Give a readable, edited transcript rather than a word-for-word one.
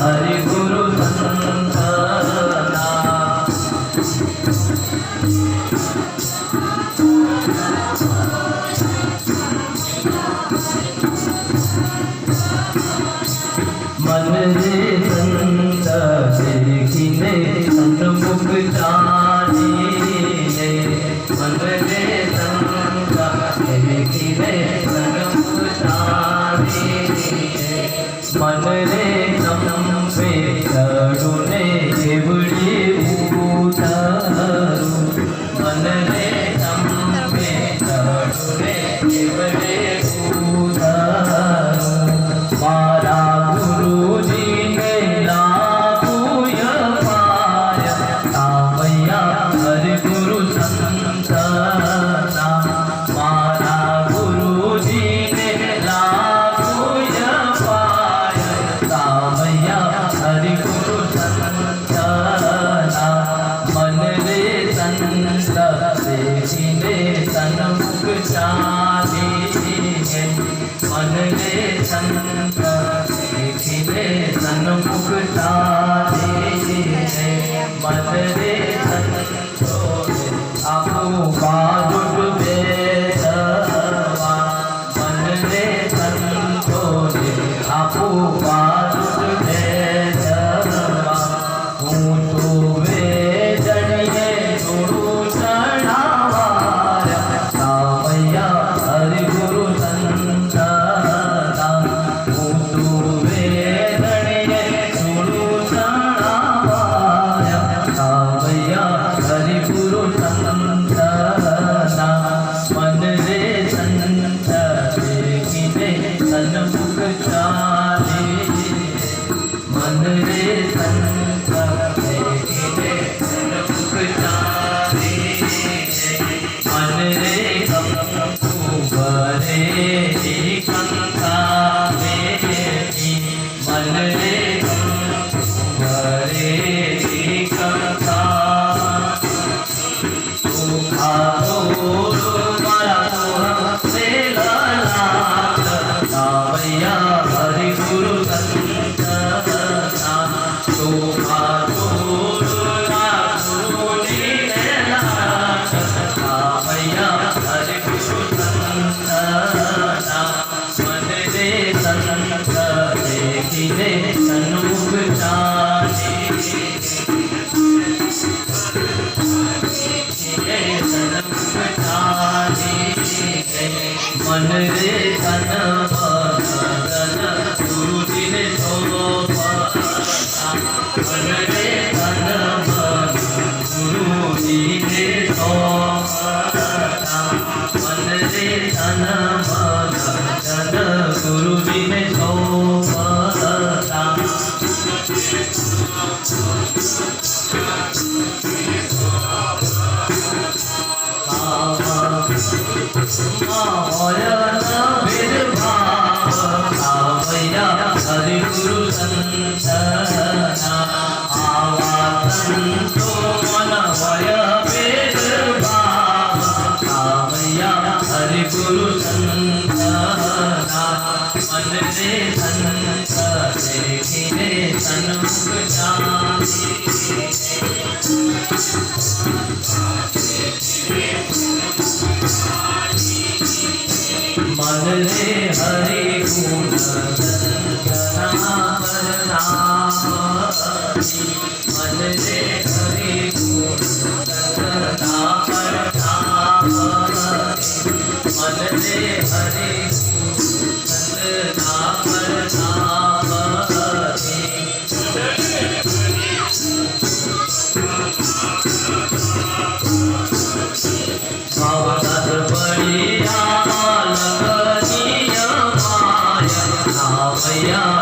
हरि गुरु मन रे संत देखिने सन्मुख जाने मन रे संत देखिने सन्मुख जाने मन रे नम्बे करुणे केवड़ी उतारू मन रे नम्बे करुणे केवड़ी उतारू मारा गुरुजी ने लागूय पाय तामया हरि गुरु संतना मारा गुरुजी ने लागूय पाय तामया हरि गुरु संतना मन रे संत देखिने सन्मुख जाने मन रे संत देखिने सन्मुख जाने मन रे संतो आपो बाजुट बेदवा मन रे संतो आपो बाजुट बेदवा हूँ तो वेदनिये गुरु चढ़ावाया तामया हरि गुरु संतना हूँ तो वेदनिये गुरु चढ़ावाया तामया हरि गुरु संतना मन रे संत देखिने सन्मुख जाने मन रे संत देखिने सन्मुख जाने मन रे हमको बरे कंका मेरी मन रे हमको बरे कंका तू खाओ मारा से लाला तामया हरि गुरु संतना तू खाओ तामया हरि गुरु संतना मन रे संत देखिने सन्मुख जाने मन रे तन बदन गुरुजी ने मन रे तन बदन गुरुजी ने मन रे तन बदन गुरुजी ने हरि गुरु संतना आवा संतो मन भय भेद भाव तामया हरि गुरु संतना मन रे संत देखिने सन्मुख जाने मन रे हरि गुण मन रे हरि गुण मन रे हरि बढ़िया लगनिया माया